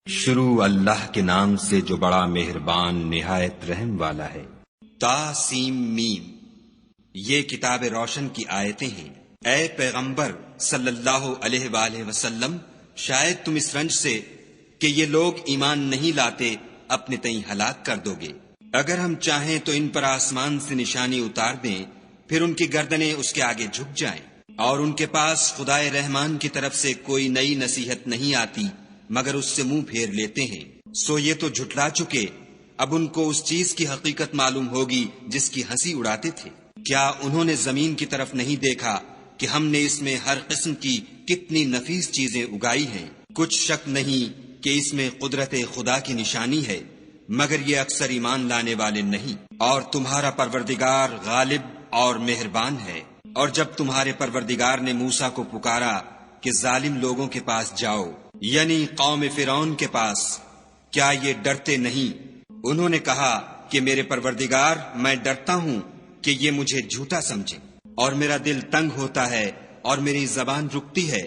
شروع اللہ کے نام سے جو بڑا مہربان نہایت رحم والا ہے۔ تاسیم میم، یہ کتاب روشن کی آیتیں ہیں۔ اے پیغمبر صلی اللہ علیہ وآلہ وسلم، شاید تم اس رنج سے کہ یہ لوگ ایمان نہیں لاتے اپنے تئیں ہلاک کر دو گے۔ اگر ہم چاہیں تو ان پر آسمان سے نشانی اتار دیں، پھر ان کی گردنیں اس کے آگے جھک جائیں، اور ان کے پاس خدائے رحمان کی طرف سے کوئی نئی نصیحت نہیں آتی مگر اس سے منہ پھیر لیتے ہیں۔ سو یہ تو جھٹلا چکے، اب ان کو اس چیز کی حقیقت معلوم ہوگی جس کی ہنسی اڑاتے تھے۔ کیا انہوں نے زمین کی طرف نہیں دیکھا کہ ہم نے اس میں ہر قسم کی کتنی نفیس چیزیں اگائی ہیں؟ کچھ شک نہیں کہ اس میں قدرت خدا کی نشانی ہے، مگر یہ اکثر ایمان لانے والے نہیں۔ اور تمہارا پروردگار غالب اور مہربان ہے۔ اور جب تمہارے پروردگار نے موسیٰ کو پکارا کہ ظالم لوگوں کے پاس جاؤ، یعنی قوم فرعون کے پاس، کیا یہ ڈرتے نہیں؟ انہوں نے کہا کہ میرے پروردگار، میں ڈرتا ہوں کہ یہ مجھے جھوٹا سمجھے، اور میرا دل تنگ ہوتا ہے اور میری زبان رکتی ہے۔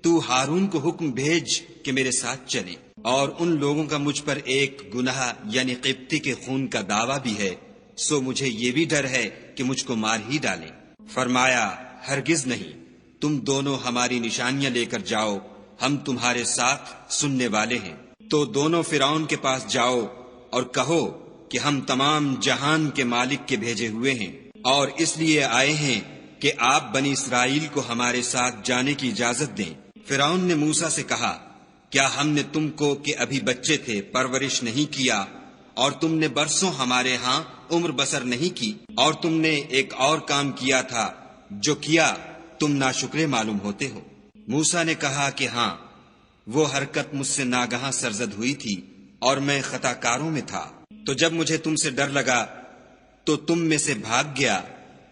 تو ہارون کو حکم بھیج کہ میرے ساتھ چلے، اور ان لوگوں کا مجھ پر ایک گناہ یعنی قبطی کے خون کا دعویٰ بھی ہے، سو مجھے یہ بھی ڈر ہے کہ مجھ کو مار ہی ڈالیں۔ فرمایا، ہرگز نہیں، تم دونوں ہماری نشانیاں لے کر جاؤ، ہم تمہارے ساتھ سننے والے ہیں۔ تو دونوں فرعون کے پاس جاؤ اور کہو کہ ہم تمام جہان کے مالک کے بھیجے ہوئے ہیں، اور اس لیے آئے ہیں کہ آپ بنی اسرائیل کو ہمارے ساتھ جانے کی اجازت دیں۔ فرعون نے موسیٰ سے کہا، کیا ہم نے تم کو کہ ابھی بچے تھے پرورش نہیں کیا، اور تم نے برسوں ہمارے ہاں عمر بسر نہیں کی، اور تم نے ایک اور کام کیا تھا جو کیا تم ناشکرے معلوم ہوتے ہو؟ موسیٰ نے کہا کہ ہاں، وہ حرکت مجھ سے ناگہاں سرزد ہوئی تھی اور میں خطا کاروں میں تھا۔ تو جب مجھے تم سے ڈر لگا تو تم میں سے بھاگ گیا،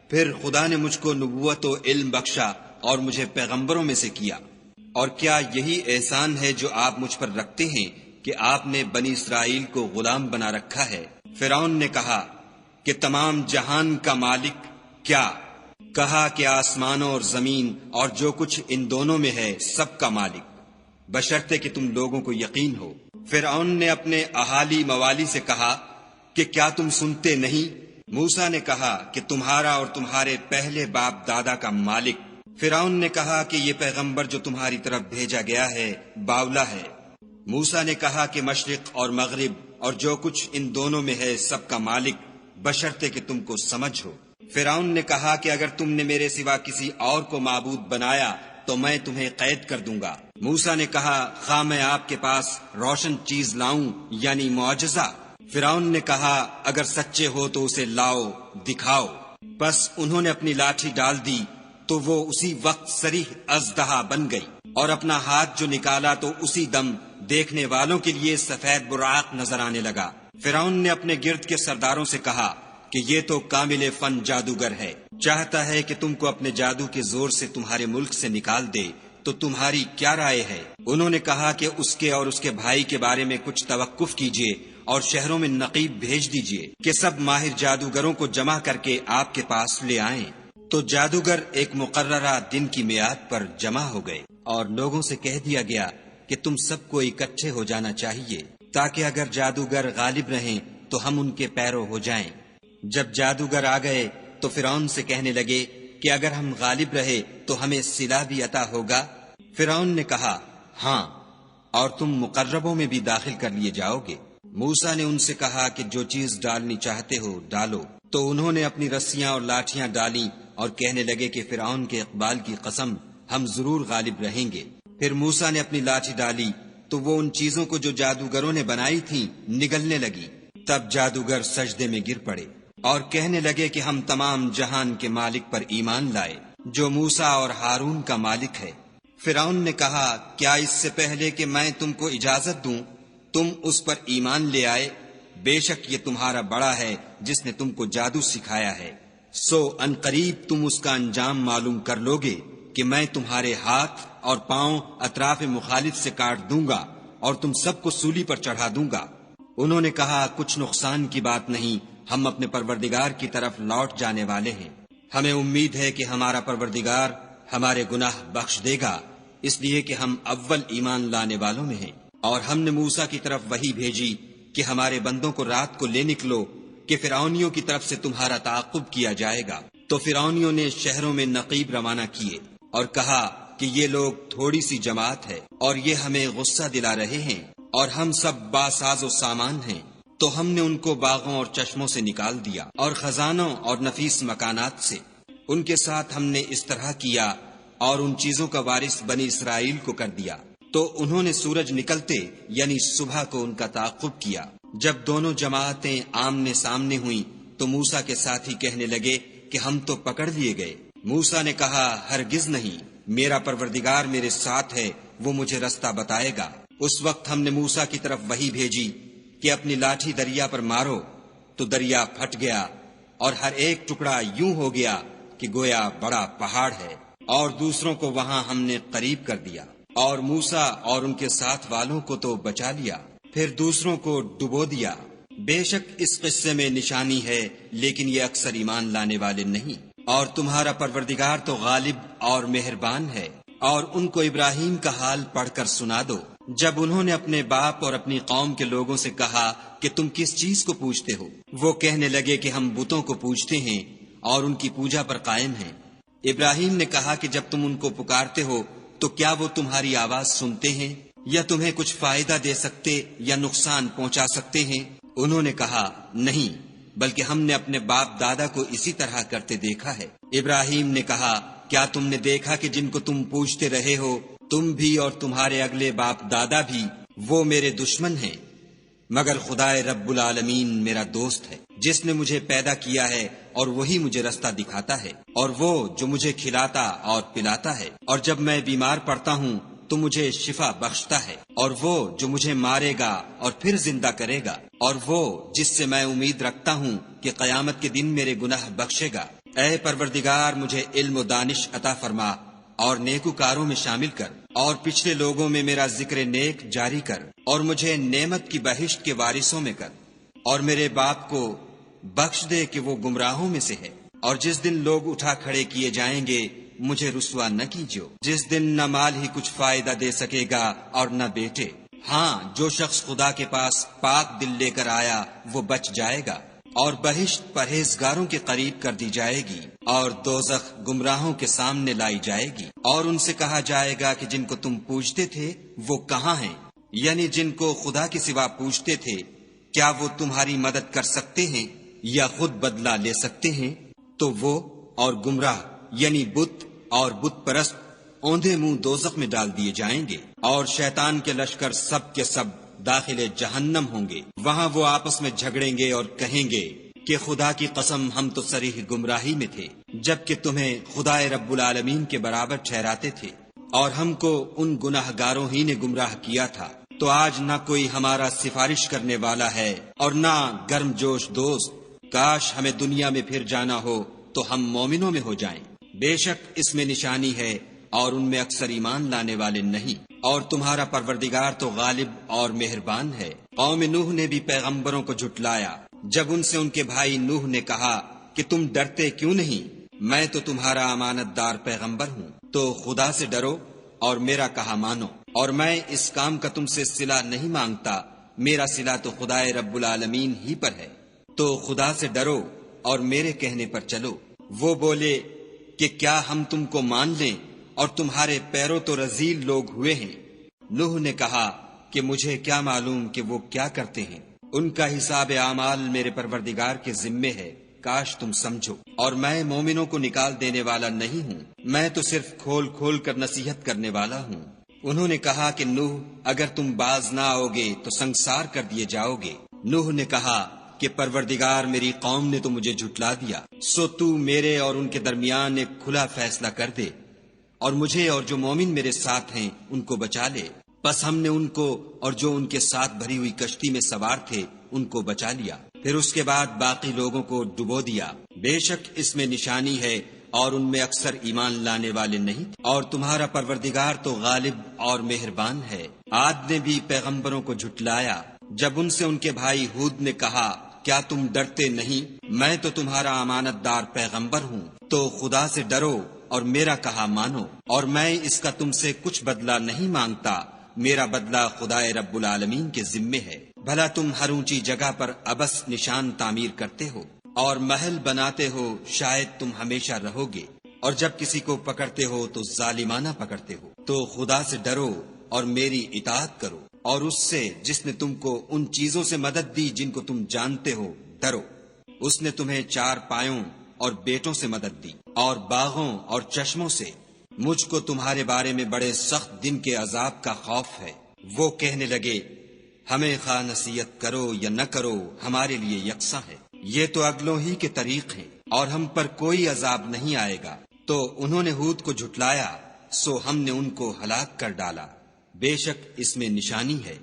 پھر خدا نے مجھ کو نبوت و علم بخشا اور مجھے پیغمبروں میں سے کیا۔ اور کیا یہی احسان ہے جو آپ مجھ پر رکھتے ہیں کہ آپ نے بنی اسرائیل کو غلام بنا رکھا ہے؟ فرعون نے کہا کہ تمام جہان کا مالک کیا؟ کہا کہ آسمانوں اور زمین اور جو کچھ ان دونوں میں ہے سب کا مالک، بشرطے کہ تم لوگوں کو یقین ہو۔ فرعون نے اپنے اہالی موالی سے کہا کہ کیا تم سنتے نہیں؟ موسیٰ نے کہا کہ تمہارا اور تمہارے پہلے باپ دادا کا مالک۔ فرعون نے کہا کہ یہ پیغمبر جو تمہاری طرف بھیجا گیا ہے باولا ہے۔ موسیٰ نے کہا کہ مشرق اور مغرب اور جو کچھ ان دونوں میں ہے سب کا مالک، بشرطے کہ تم کو سمجھ ہو۔ فرعون نے کہا کہ اگر تم نے میرے سوا کسی اور کو معبود بنایا تو میں تمہیں قید کر دوں گا۔ موسیٰ نے کہا، خواہ میں آپ کے پاس روشن چیز لاؤں یعنی معجزہ؟ فرعون نے کہا، اگر سچے ہو تو اسے لاؤ، دکھاؤ۔ بس انہوں نے اپنی لاٹھی ڈال دی تو وہ اسی وقت صریح اژدہا بن گئی، اور اپنا ہاتھ جو نکالا تو اسی دم دیکھنے والوں کے لیے سفید براق نظر آنے لگا۔ فرعون نے اپنے گرد کے سرداروں سے کہا کہ یہ تو کامل فن جادوگر ہے، چاہتا ہے کہ تم کو اپنے جادو کے زور سے تمہارے ملک سے نکال دے، تو تمہاری کیا رائے ہے؟ انہوں نے کہا کہ اس کے اور اس کے بھائی کے بارے میں کچھ توقف کیجیے اور شہروں میں نقیب بھیج دیجیے کہ سب ماہر جادوگروں کو جمع کر کے آپ کے پاس لے آئیں۔ تو جادوگر ایک مقررہ دن کی میعاد پر جمع ہو گئے، اور لوگوں سے کہہ دیا گیا کہ تم سب کو اکٹھے ہو جانا چاہیے، تاکہ اگر جادوگر غالب رہیں تو ہم ان کے پیرو ہو جائیں۔ جب جادوگر آ گئے تو فرعون سے کہنے لگے کہ اگر ہم غالب رہے تو ہمیں صلہ بھی عطا ہوگا؟ فرعون نے کہا، ہاں، اور تم مقربوں میں بھی داخل کر لیے جاؤ گے۔ موسیٰ نے ان سے کہا کہ جو چیز ڈالنی چاہتے ہو ڈالو۔ تو انہوں نے اپنی رسیاں اور لاٹھیاں ڈالیں اور کہنے لگے کہ فرعون کے اقبال کی قسم، ہم ضرور غالب رہیں گے۔ پھر موسیٰ نے اپنی لاٹھی ڈالی تو وہ ان چیزوں کو جو جادوگروں نے بنائی تھیں نگلنے لگی۔ تب جادوگر سجدے میں گر پڑے اور کہنے لگے کہ ہم تمام جہان کے مالک پر ایمان لائے جو موسیٰ اور ہارون کا مالک ہے۔ فرعون نے کہا، کیا اس سے پہلے کہ میں تم کو اجازت دوں تم اس پر ایمان لے آئے؟ بے شک یہ تمہارا بڑا ہے جس نے تم کو جادو سکھایا ہے، سو ان قریب تم اس کا انجام معلوم کر لوگے کہ میں تمہارے ہاتھ اور پاؤں اطراف مخالف سے کاٹ دوں گا اور تم سب کو سولی پر چڑھا دوں گا۔ انہوں نے کہا، کچھ نقصان کی بات نہیں، ہم اپنے پروردگار کی طرف لوٹ جانے والے ہیں، ہمیں امید ہے کہ ہمارا پروردگار ہمارے گناہ بخش دے گا، اس لیے کہ ہم اول ایمان لانے والوں میں ہیں۔ اور ہم نے موسیٰ کی طرف وحی بھیجی کہ ہمارے بندوں کو رات کو لے نکلو کہ فرعونیوں کی طرف سے تمہارا تعاقب کیا جائے گا۔ تو فرعونیوں نے شہروں میں نقیب روانہ کیے اور کہا کہ یہ لوگ تھوڑی سی جماعت ہے اور یہ ہمیں غصہ دلا رہے ہیں اور ہم سب باساز و سامان ہیں۔ تو ہم نے ان کو باغوں اور چشموں سے نکال دیا اور خزانوں اور نفیس مکانات سے۔ ان کے ساتھ ہم نے اس طرح کیا اور ان چیزوں کا وارث بنی اسرائیل کو کر دیا۔ تو انہوں نے سورج نکلتے یعنی صبح کو ان کا تعاقب کیا۔ جب دونوں جماعتیں آمنے سامنے ہوئیں تو موسیٰ کے ساتھی کہنے لگے کہ ہم تو پکڑ لیے گئے۔ موسیٰ نے کہا ہرگز نہیں، میرا پروردگار میرے ساتھ ہے، وہ مجھے رستہ بتائے گا۔ اس وقت ہم نے موسیٰ کی طرف وحی بھیجی کہ اپنی لاٹھی دریا پر مارو، تو دریا پھٹ گیا اور ہر ایک ٹکڑا یوں ہو گیا کہ گویا بڑا پہاڑ ہے، اور دوسروں کو وہاں ہم نے قریب کر دیا، اور موسیٰ اور ان کے ساتھ والوں کو تو بچا لیا، پھر دوسروں کو ڈبو دیا۔ بے شک اس قصے میں نشانی ہے، لیکن یہ اکثر ایمان لانے والے نہیں۔ اور تمہارا پروردگار تو غالب اور مہربان ہے۔ اور ان کو ابراہیم کا حال پڑھ کر سنا دو، جب انہوں نے اپنے باپ اور اپنی قوم کے لوگوں سے کہا کہ تم کس چیز کو پوجتے ہو؟ وہ کہنے لگے کہ ہم بتوں کو پوجتے ہیں اور ان کی پوجا پر قائم ہیں۔ ابراہیم نے کہا کہ جب تم ان کو پکارتے ہو تو کیا وہ تمہاری آواز سنتے ہیں یا تمہیں کچھ فائدہ دے سکتے یا نقصان پہنچا سکتے ہیں؟ انہوں نے کہا نہیں، بلکہ ہم نے اپنے باپ دادا کو اسی طرح کرتے دیکھا ہے۔ ابراہیم نے کہا کیا تم نے دیکھا کہ جن کو تم پوجتے رہے ہو، تم بھی اور تمہارے اگلے باپ دادا بھی، وہ میرے دشمن ہیں، مگر خدائے رب العالمین میرا دوست ہے، جس نے مجھے پیدا کیا ہے اور وہی مجھے رستہ دکھاتا ہے، اور وہ جو مجھے کھلاتا اور پلاتا ہے، اور جب میں بیمار پڑتا ہوں تو مجھے شفا بخشتا ہے، اور وہ جو مجھے مارے گا اور پھر زندہ کرے گا، اور وہ جس سے میں امید رکھتا ہوں کہ قیامت کے دن میرے گناہ بخشے گا۔ اے پروردگار مجھے علم و دانش عطا فرما اور نیکوکاروں میں شامل کر، اور پچھلے لوگوں میں میرا ذکر نیک جاری کر، اور مجھے نعمت کی بہشت کے وارثوں میں کر، اور میرے باپ کو بخش دے کہ وہ گمراہوں میں سے ہے، اور جس دن لوگ اٹھا کھڑے کیے جائیں گے مجھے رسوا نہ کیجو، جس دن نہ مال ہی کچھ فائدہ دے سکے گا اور نہ بیٹے۔ ہاں، جو شخص خدا کے پاس پاک دل لے کر آیا وہ بچ جائے گا، اور بہشت پرہیزگاروں کے قریب کر دی جائے گی، اور دوزخ گمراہوں کے سامنے لائی جائے گی، اور ان سے کہا جائے گا کہ جن کو تم پوجتے تھے وہ کہاں ہیں؟ یعنی جن کو خدا کے سوا پوجتے تھے، کیا وہ تمہاری مدد کر سکتے ہیں یا خود بدلہ لے سکتے ہیں؟ تو وہ اور گمراہ یعنی بت اور بت پرست اوندھے منہ دوزخ میں ڈال دیے جائیں گے، اور شیطان کے لشکر سب کے سب داخل جہنم ہوں گے۔ وہاں وہ آپس میں جھگڑیں گے اور کہیں گے کہ خدا کی قسم ہم تو صریح گمراہی میں تھے، جبکہ تمہیں خدائے رب العالمین کے برابر ٹھہراتے تھے، اور ہم کو ان گناہ گاروں ہی نے گمراہ کیا تھا۔ تو آج نہ کوئی ہمارا سفارش کرنے والا ہے اور نہ گرم جوش دوست۔ کاش ہمیں دنیا میں پھر جانا ہو تو ہم مومنوں میں ہو جائیں۔ بے شک اس میں نشانی ہے اور ان میں اکثر ایمان لانے والے نہیں۔ اور تمہارا پروردگار تو غالب اور مہربان ہے۔ قوم نوح نے بھی پیغمبروں کو جھٹلایا جب ان سے ان کے بھائی نوح نے کہا کہ تم ڈرتے کیوں نہیں، میں تو تمہارا امانت دار پیغمبر ہوں، تو خدا سے ڈرو اور میرا کہا مانو، اور میں اس کام کا تم سے صلہ نہیں مانگتا، میرا صلہ تو خدائے رب العالمین ہی پر ہے، تو خدا سے ڈرو اور میرے کہنے پر چلو۔ وہ بولے کہ کیا ہم تم کو مان لیں اور تمہارے پیروں تو رذیل لوگ ہوئے ہیں۔ نوح نے کہا کہ مجھے کیا معلوم کہ وہ کیا کرتے ہیں، ان کا حساب اعمال میرے پروردگار کے ذمے ہے، کاش تم سمجھو، اور میں مومنوں کو نکال دینے والا نہیں ہوں، میں تو صرف کھول کھول کر نصیحت کرنے والا ہوں۔ انہوں نے کہا کہ نوح اگر تم باز نہ آؤ گے تو سنگسار کر دیے جاؤ گے۔ نوح نے کہا کہ پروردگار میری قوم نے تو مجھے جھٹلا دیا، سو تو میرے اور ان کے درمیان ایک کھلا فیصلہ کر دے، اور مجھے اور جو مومن میرے ساتھ ہیں ان کو بچا لے۔ بس ہم نے ان کو اور جو ان کے ساتھ بھری ہوئی کشتی میں سوار تھے ان کو بچا لیا، پھر اس کے بعد باقی لوگوں کو ڈبو دیا۔ بے شک اس میں نشانی ہے اور ان میں اکثر ایمان لانے والے نہیں، اور تمہارا پروردگار تو غالب اور مہربان ہے۔ عاد نے بھی پیغمبروں کو جھٹلایا جب ان سے ان کے بھائی ہود نے کہا کیا تم ڈرتے نہیں، میں تو تمہارا امانت دار پیغمبر ہوں، تو خدا سے ڈرو اور میرا کہا مانو، اور میں اس کا تم سے کچھ بدلہ نہیں مانگتا، میرا بدلہ خدائے رب العالمین کے ذمے ہے۔ بھلا تم ہر اونچی جگہ پر ابس نشان تعمیر کرتے ہو اور محل بناتے ہو، شاید تم ہمیشہ رہو گے، اور جب کسی کو پکڑتے ہو تو ظالمانہ پکڑتے ہو۔ تو خدا سے ڈرو اور میری اطاعت کرو، اور اس سے جس نے تم کو ان چیزوں سے مدد دی جن کو تم جانتے ہو ڈرو۔ اس نے تمہیں 4 پایوں اور بیٹوں سے مدد دی اور باغوں اور چشموں سے۔ مجھ کو تمہارے بارے میں بڑے سخت دن کے عذاب کا خوف ہے۔ وہ کہنے لگے ہمیں خواہ نصیحت کرو یا نہ کرو ہمارے لیے یکساں ہے، یہ تو اگلوں ہی کے طریق ہیں اور ہم پر کوئی عذاب نہیں آئے گا۔ تو انہوں نے ہود کو جھٹلایا، سو ہم نے ان کو ہلاک کر ڈالا۔ بے شک اس میں نشانی ہے،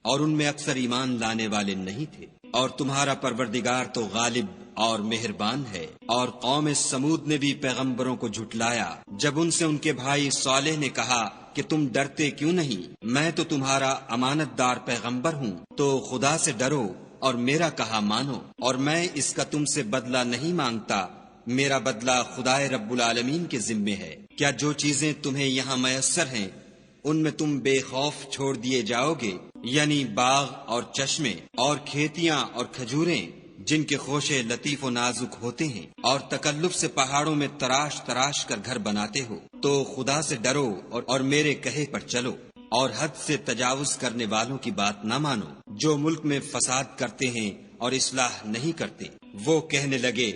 اور ان میں اکثر ایمان لانے والے نہیں تھے۔ اور تمہارا پروردگار تو غالب اور مہربان ہے۔ اور قوم سمود نے بھی پیغمبروں کو جھٹلایا جب ان سے ان کے بھائی صالح نے کہا کہ تم ڈرتے کیوں نہیں، میں تو تمہارا امانت دار پیغمبر ہوں، تو خدا سے ڈرو اور میرا کہا مانو، اور میں اس کا تم سے بدلہ نہیں مانگتا، میرا بدلہ خدائے رب العالمین کے ذمے ہے۔ کیا جو چیزیں تمہیں یہاں میسر ہیں ان میں تم بے خوف چھوڑ دیے جاؤ گے، یعنی باغ اور چشمے اور کھیتیاں اور کھجوریں جن کے خوشے لطیف و نازک ہوتے ہیں، اور تکلف سے پہاڑوں میں تراش تراش کر گھر بناتے ہو، تو خدا سے ڈرو اور میرے کہے پر چلو، اور حد سے تجاوز کرنے والوں کی بات نہ مانو جو ملک میں فساد کرتے ہیں اور اصلاح نہیں کرتے۔ وہ کہنے لگے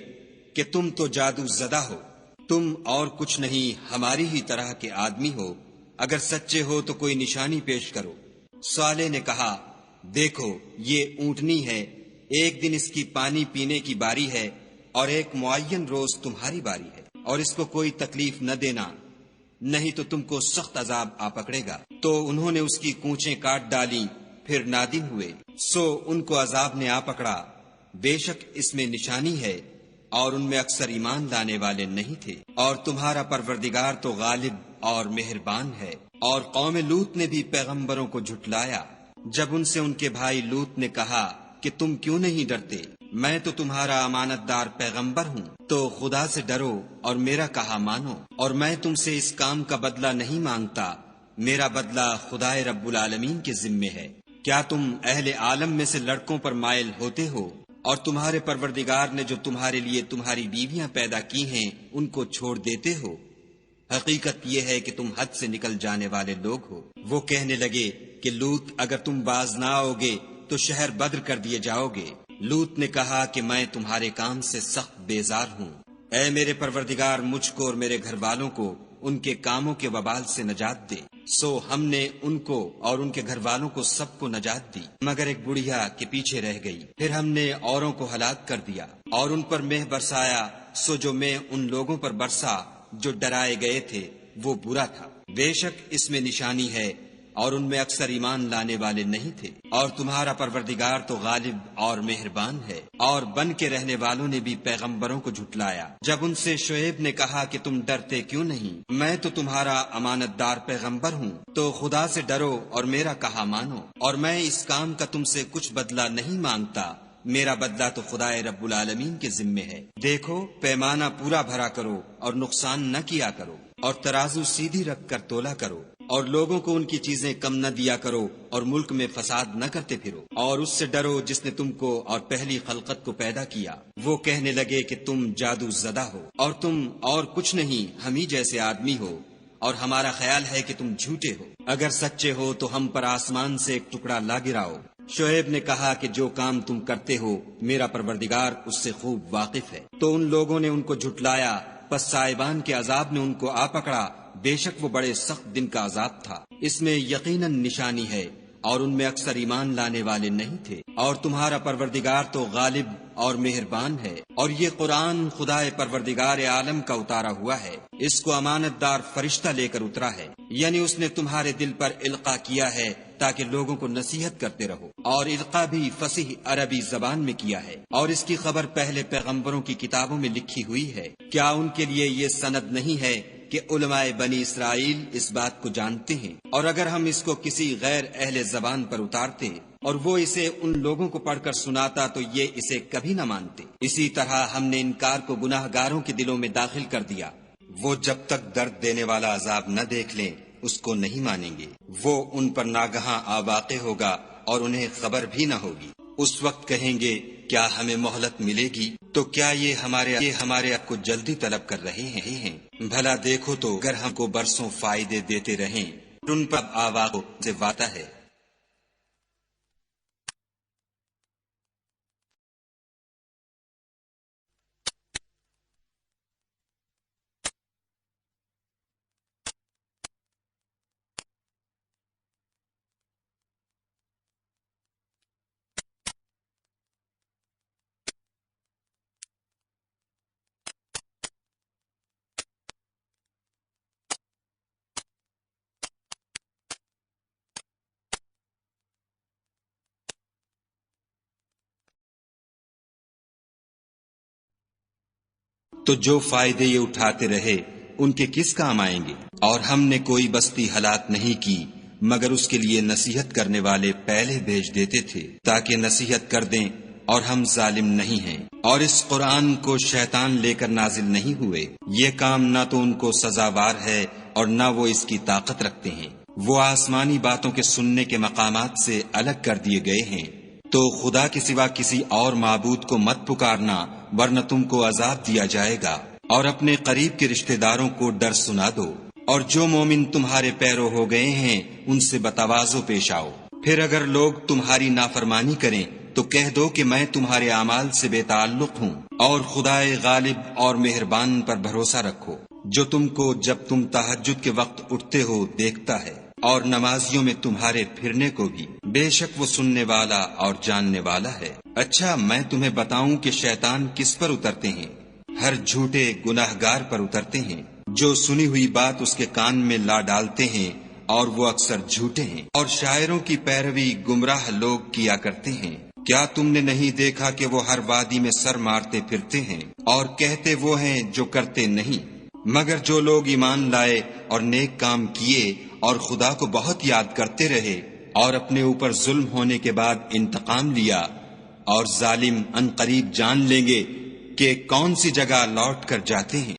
کہ تم تو جادو زدہ ہو، تم اور کچھ نہیں ہماری ہی طرح کے آدمی ہو، اگر سچے ہو تو کوئی نشانی پیش کرو۔ صالح نے کہا دیکھو یہ اونٹنی ہے، ایک دن اس کی پانی پینے کی باری ہے اور ایک معین روز تمہاری باری ہے، اور اس کو کوئی تکلیف نہ دینا، نہیں تو تم کو سخت عذاب آ پکڑے گا۔ تو انہوں نے اس کی کونچیں کاٹ ڈالی، پھر نادم ہوئے، سو ان کو عذاب نے آ پکڑا۔ بے شک اس میں نشانی ہے، اور ان میں اکثر ایمان لانے والے نہیں تھے۔ اور تمہارا پروردگار تو غالب اور مہربان ہے۔ اور قوم لوط نے بھی پیغمبروں کو جھٹلایا جب ان سے ان کے بھائی لوط نے کہا کہ تم کیوں نہیں ڈرتے، میں تو تمہارا امانت دار پیغمبر ہوں، تو خدا سے ڈرو اور میرا کہا مانو، اور میں تم سے اس کام کا بدلہ نہیں مانگتا، میرا بدلہ خدائے رب العالمین کے ذمے ہے۔ کیا تم اہل عالم میں سے لڑکوں پر مائل ہوتے ہو، اور تمہارے پروردگار نے جو تمہارے لیے تمہاری بیویاں پیدا کی ہیں ان کو چھوڑ دیتے ہو؟ حقیقت یہ ہے کہ تم حد سے نکل جانے والے لوگ ہو۔ وہ کہنے لگے کہ لوط اگر تم باز نہ آؤ گے تو شہر بدر کر دیے جاؤ گے۔ لوط نے کہا کہ میں تمہارے کام سے سخت بیزار ہوں، اے میرے پروردگار مجھ کو اور میرے گھر والوں کو ان کے کاموں کے وبال سے نجات دے۔ سو ہم نے ان کو اور ان کے گھر والوں کو سب کو نجات دی، مگر ایک بڑھیا کے پیچھے رہ گئی۔ پھر ہم نے اوروں کو ہلاک کر دیا اور ان پر مہ برسایا، سو جو مہ ان لوگوں پر برسا جو ڈرائے گئے تھے وہ برا تھا۔ بے شک اس میں نشانی ہے، اور ان میں اکثر ایمان لانے والے نہیں تھے۔ اور تمہارا پروردگار تو غالب اور مہربان ہے۔ اور بن کے رہنے والوں نے بھی پیغمبروں کو جھٹلایا جب ان سے شعیب نے کہا کہ تم ڈرتے کیوں نہیں، میں تو تمہارا امانت دار پیغمبر ہوں، تو خدا سے ڈرو اور میرا کہا مانو، اور میں اس کام کا تم سے کچھ بدلہ نہیں مانگتا، میرا بدلہ تو خدائے رب العالمین کے ذمے ہے۔ دیکھو پیمانہ پورا بھرا کرو اور نقصان نہ کیا کرو، اور ترازو سیدھی رکھ کر تولا کرو، اور لوگوں کو ان کی چیزیں کم نہ دیا کرو، اور ملک میں فساد نہ کرتے پھرو، اور اس سے ڈرو جس نے تم کو اور پہلی خلقت کو پیدا کیا۔ وہ کہنے لگے کہ تم جادو زدہ ہو، اور تم اور کچھ نہیں ہم ہی جیسے آدمی ہو، اور ہمارا خیال ہے کہ تم جھوٹے ہو، اگر سچے ہو تو ہم پر آسمان سے ایک ٹکڑا لا گراؤ۔ شعیب نے کہا کہ جو کام تم کرتے ہو میرا پروردگار اس سے خوب واقف ہے۔ تو ان لوگوں نے ان کو جھٹلایا، پس صاحبان کے عذاب نے ان کو آ پکڑا، بے شک وہ بڑے سخت دن کا عذاب تھا۔ اس میں یقیناً نشانی ہے، اور ان میں اکثر ایمان لانے والے نہیں تھے۔ اور تمہارا پروردگار تو غالب اور مہربان ہے، اور یہ قرآن خدائے پروردگار عالم کا اتارا ہوا ہے، اس کو امانت دار فرشتہ لے کر اترا ہے، یعنی اس نے تمہارے دل پر القاء کیا ہے تاکہ لوگوں کو نصیحت کرتے رہو، اور القاء بھی فصیح عربی زبان میں کیا ہے، اور اس کی خبر پہلے پیغمبروں کی کتابوں میں لکھی ہوئی ہے۔ کیا ان کے لیے یہ سند نہیں ہے کہ علماء بنی اسرائیل اس بات کو جانتے ہیں، اور اگر ہم اس کو کسی غیر اہل زبان پر اتارتے اور وہ اسے ان لوگوں کو پڑھ کر سناتا تو یہ اسے کبھی نہ مانتے۔ اسی طرح ہم نے انکار کو گناہ گاروں کے دلوں میں داخل کر دیا، وہ جب تک درد دینے والا عذاب نہ دیکھ لیں اس کو نہیں مانیں گے۔ وہ ان پر ناگہاں آواقع ہوگا اور انہیں خبر بھی نہ ہوگی۔ اس وقت کہیں گے کیا ہمیں مہلت ملے گی؟ تو کیا یہ ہمارے آپ کو جلدی طلب کر رہے ہیں؟ بھلا دیکھو تو اگر ہم کو برسوں فائدے دیتے رہیں ان پر آواقع سے وعدہ ہے۔ تو جو فائدے یہ اٹھاتے رہے ان کے کس کام آئیں گے؟ اور ہم نے کوئی بستی ہلاک نہیں کی مگر اس کے لیے نصیحت کرنے والے پہلے بھیج دیتے تھے تاکہ نصیحت کر دیں، اور ہم ظالم نہیں ہیں۔ اور اس قرآن کو شیطان لے کر نازل نہیں ہوئے، یہ کام نہ تو ان کو سزاوار ہے اور نہ وہ اس کی طاقت رکھتے ہیں۔ وہ آسمانی باتوں کے سننے کے مقامات سے الگ کر دیے گئے ہیں۔ تو خدا کے سوا کسی اور معبود کو مت پکارنا ورنہ تم کو عذاب دیا جائے گا، اور اپنے قریب کے رشتہ داروں کو ڈر سنا دو، اور جو مومن تمہارے پیرو ہو گئے ہیں ان سے بتواضع پیش آؤ۔ پھر اگر لوگ تمہاری نافرمانی کریں تو کہہ دو کہ میں تمہارے اعمال سے بے تعلق ہوں، اور خدائے غالب اور مہربان پر بھروسہ رکھو جو تم کو جب تم تہجد کے وقت اٹھتے ہو دیکھتا ہے، اور نمازیوں میں تمہارے پھرنے کو بھی، بے شک وہ سننے والا اور جاننے والا ہے۔ اچھا میں تمہیں بتاؤں کہ شیطان کس پر اترتے ہیں؟ ہر جھوٹے گناہگار پر اترتے ہیں جو سنی ہوئی بات اس کے کان میں لا ڈالتے ہیں، اور وہ اکثر جھوٹے ہیں، اور شاعروں کی پیروی گمراہ لوگ کیا کرتے ہیں۔ کیا تم نے نہیں دیکھا کہ وہ ہر وادی میں سر مارتے پھرتے ہیں اور کہتے وہ ہیں جو کرتے نہیں؟ مگر جو لوگ ایمان لائے اور نیک کام کیے اور خدا کو بہت یاد کرتے رہے اور اپنے اوپر ظلم ہونے کے بعد انتقام لیا، اور ظالم ان قریب جان لیں گے کہ کون سی جگہ لوٹ کر جاتے ہیں۔